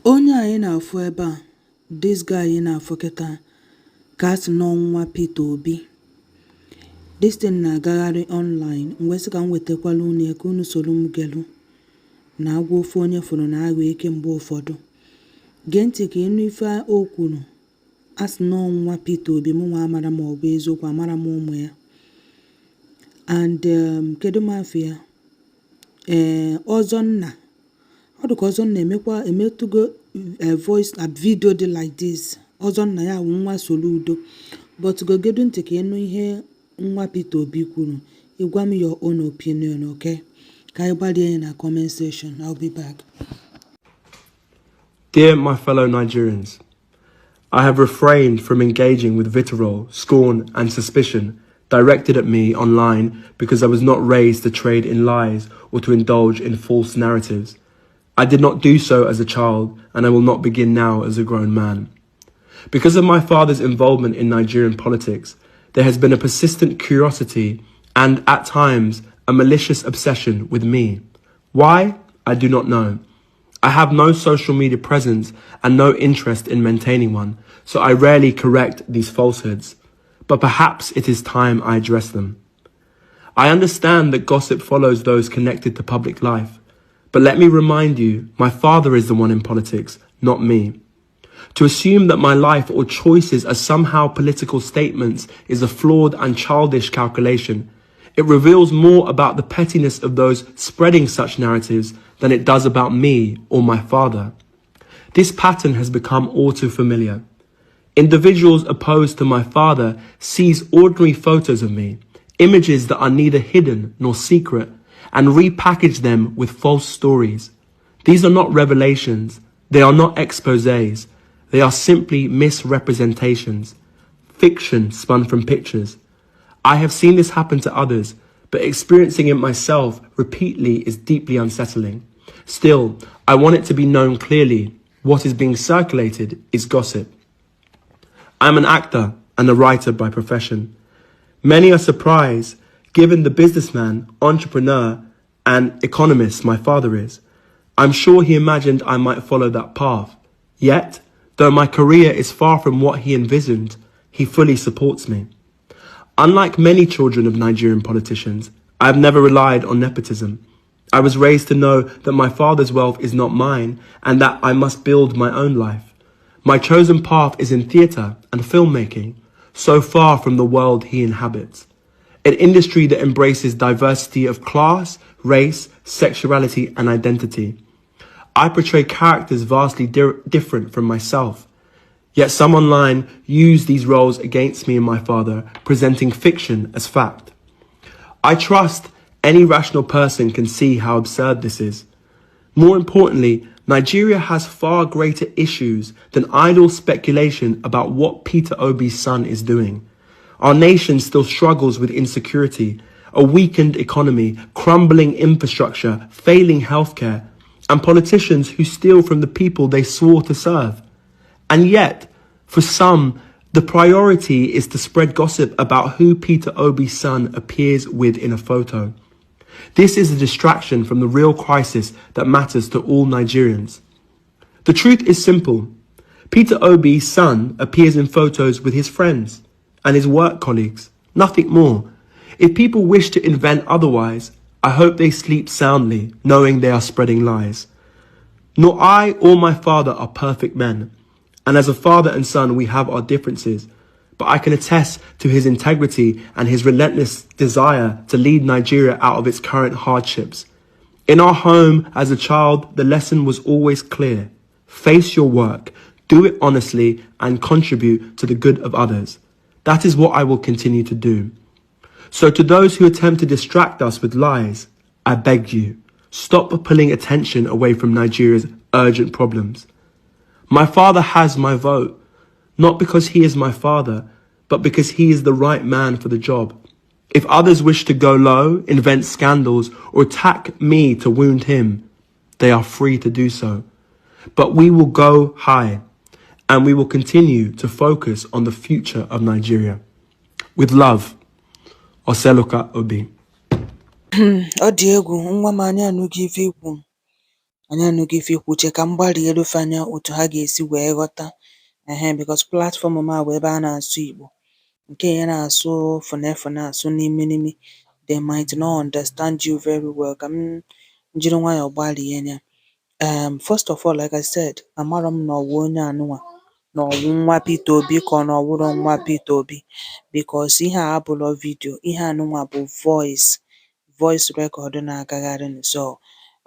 Onye anyị na-afụ ebe a, this guy anyị na-afụ kịta ka a sị n'ọnwa Peter Obi. This thing na-agagharị online, wee sị ka m wetakwala unu ya ka unu soro m gelu na agwa ofu onye fụrụ na aghọ eke mgbe ụfọdụ. Gee ntị ka ịnụ ife o kwuru. A sị n'ọnwa Peter Obi, mụ nwa amara ma ọ bụ eziokwu, amara m ụmụ ya. And kedu m afọ ya? Ọzọnna. Ọ dịka Ọzọnna emetụgo voice na video dị like this. Ọzọnna ya wụ nwa Soludo. But gogedu ntị ka ịnụ ihe nwa Peter Obi kwuru. Ịgwa m your own opinion, okay? Ka anyị gbalie ya na comment section. I'll be back. Dear my fellow Nigerians, I have refrained from engaging with vitriol, scorn and suspicion directed at me online because I was not raised to trade in lies or to indulge in false narratives. I did not do so as a child, and I will not begin now as a grown man. Because of my father's involvement in Nigerian politics, there has been a persistent curiosity and, at times, a malicious obsession with me. Why? I do not know. I have no social media presence and no interest in maintaining one, so I rarely correct these falsehoods. But perhaps it is time I address them. I understand that gossip follows those connected to public life. But let me remind you, my father is the one in politics, not me. To assume that my life or choices are somehow political statements is a flawed and childish calculation. It reveals more about the pettiness of those spreading such narratives than it does about me or my father. This pattern has become all too familiar. Individuals opposed to my father seize ordinary photos of me, images that are neither hidden nor secret, and repackage them with false stories. These are not revelations. They are not exposés. They are simply misrepresentations, fiction spun from pictures. I have seen this happen to others, but experiencing it myself repeatedly is deeply unsettling. Still, I want it to be known clearly, what is being circulated is gossip. I'm an actor and a writer by profession. Many are surprised, given the businessman, entrepreneur, and economist my father is. I'm sure he imagined I might follow that path. Yet, though my career is far from what he envisioned, he fully supports me. Unlike many children of Nigerian politicians, I have never relied on nepotism. I was raised to know that my father's wealth is not mine and that I must build my own life. My chosen path is in theatre and filmmaking, so far from the world he inhabits. An industry that embraces diversity of class, race, sexuality and identity. I portray characters vastly different from myself. Yet some online use these roles against me and my father, presenting fiction as fact. I trust any rational person can see how absurd this is. More importantly, Nigeria has far greater issues than idle speculation about what Peter Obi's son is doing. Our nation still struggles with insecurity, a weakened economy, crumbling infrastructure, failing healthcare, and politicians who steal from the people they swore to serve. And yet, for some, the priority is to spread gossip about who Peter Obi's son appears with in a photo. This is a distraction from the real crisis that matters to all Nigerians. The truth is simple. Peter Obi's son appears in photos with his friends and his work colleagues, nothing more. If people wish to invent otherwise, I hope they sleep soundly, knowing they are spreading lies. Nor I or my father are perfect men, and as a father and son we have our differences, but I can attest to his integrity and his relentless desire to lead Nigeria out of its current hardships. In our home as a child, the lesson was always clear. Face your work, do it honestly, and contribute to the good of others. That is what I will continue to do. So to those who attempt to distract us with lies, I beg you, stop pulling attention away from Nigeria's urgent problems. My father has my vote, not because he is my father, but because he is the right man for the job. If others wish to go low, invent scandals, or attack me to wound him, they are free to do so. But we will go high, and we will continue to focus on the future of Nigeria. With love, Peter Obi. Ọ dị egwu, nwa m anya anụghị ife ikwu. anyị anụghị ife ikwuche ka m gbalịelu fa anya otu ha ga-esi wee ghọta because platform m a bụ ebe a na-asụ Igbo. Nke ya na-asụ fụnefụne asụ n'imi they might not understand you very well. Ka m jiri nwayọọ gbalịa ya. First of all, like I said, amarọ m na ọ wụ onye anụnwa na ọ wụ nwa Peter Obi ka ọ na ọ wụrọ nwa Peter Obi, because ihe a abụrọ vidio, ihe anụnwa bụ voice record na-agagharịnụ. So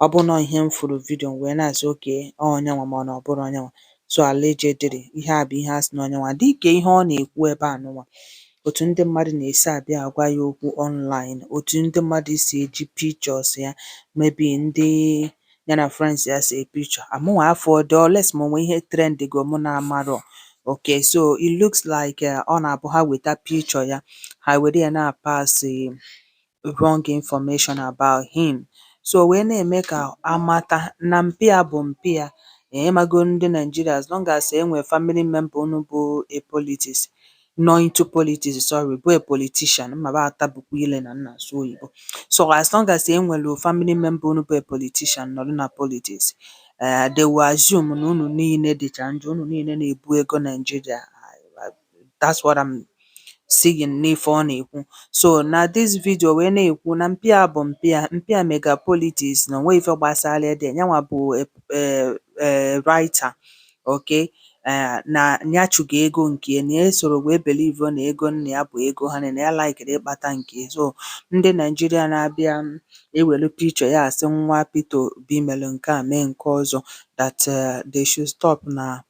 ọ bụrụ na ọ ihe m fụrụ vidio m wee na-asị okay ọ onyanwa ma ọ na ọ bụrọ onyanwa, so allegedly ihe a bụ ihe a sị na onyanwa. Dịka ihe ọ na-ekwu ebe a nụnwa, otu ndị mmadụ na-esi abịa agwa ya okwu online, otu ndị mmadụ si eji pictures ya, maybe ndị ya na friends ya see picture. Amụnwa afọdụ unless ma o nwee ihe trendigo mụ na-amarọ. Okay, so it looks like ọ na-abụ ha weta picture ya, ha were ya na-pass wrong information about him. So wee na-eme ka amata na mpị a bụ mpị ya. Ịmago ndị Nigeria, as long as enwee family member unu bụ a politics, nọ into politics, sorry, bụ a politician, mma ba atabukwa ile na nna asụ oyibo. So as long as enwelu family member unu bụ a politician nọrọ na politics, they will assume na unu niile dịcha njọ, unu niile na-ebu ego Nigeria. That's what I'm seeing n'ife ọ na-ekwu. So na this video wee na-ekwu na mpị a bụ mpị ya, mpị a mega politics, na onwe ife gbasara ede. Yanwa bụ writer, okay, na ya chụga ego nke ya, na ya soro wee believe na ego nna ya bụ ego ha, na ya likere ịkpata nke. So ndị Nigeria na-abịa ewelu picture ya asị nwa Peter Obi mere nke a mee nke ọzọ, that they should stop na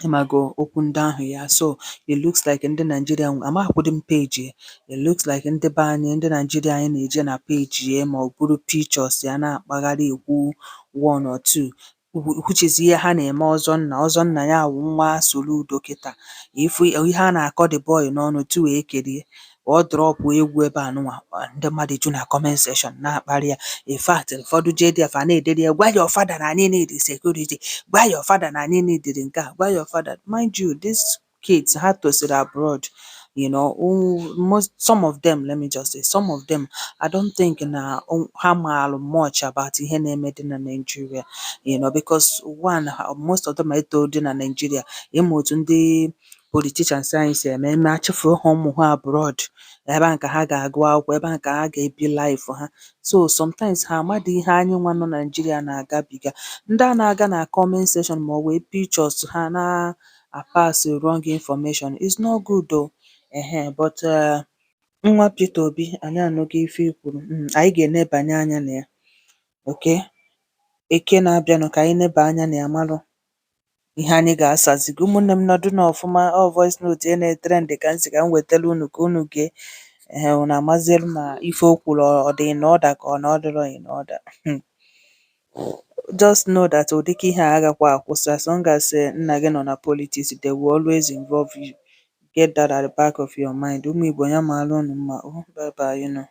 ịmago okwu ndị ahụ ya. So it looks like ndị Nigeria amakwụdị m page ya. It looks like ndị be anyị, ndị Nigeria anyị na-eje na page ya ma ọ bụrụ pictures ya na-akpagharị ekwu one or two, which is ihe ha na-eme ọzọ nna ya wụ nwa Soludo kịta. Ihe a na-akọ the boy n'ọnụ tu wee kerie, ọ drọpụ egwu ebe anụnwa, ndị mmadụ ju na comment section na-akparị ya. In fact, ụfọdụ JDF a na-edere ya, gwa your father na anyị need security, gwa your father na anyị need nke a, gwa your father. Mind you, these kids ha tosiri abroad, some of them, let me just say, some of them, I don't think na ha maalụ much about ihe na-eme dị na Nigeria, because one, most of them eto dị na Nigeria, ịma otu ndị politicians anyị si eme achịfuru ha ụmụ ha abroad, ebe a ka ha ga-agụ akwụkwọ, ebe a ka ha ga-ebi life ha. So sometimes ha amadị ihe anyị nwa nọ Nigeria na-agabiga. Ndị a na-aga na comment section ma ọ wee pictures ha na-pass wrong information is not good though. But nwa Peter Obi, anyị anụghị ife i kwuru. Anyị ga-enebanye anya na ya. Okay, eke na-abịanụ ka anyị neba anya na ya marụ ihe anyị ga-asazigo. Ụmụnne m nọdụ n'ọfụma, ọ voice note na-etrend ka m si ka m wetara unu ka unu gee. Unu amazielu ma ife o kwuru ọ dị in order ka ọ na ọ dịrọ in order. Just know that ụdịka ihe a agakwa akwụsị. As long as nna gị nọ na politics, they will always involve you. Get that at the back of your mind. Ụmụ Igbo ya maalụ unu mma. Bye bye,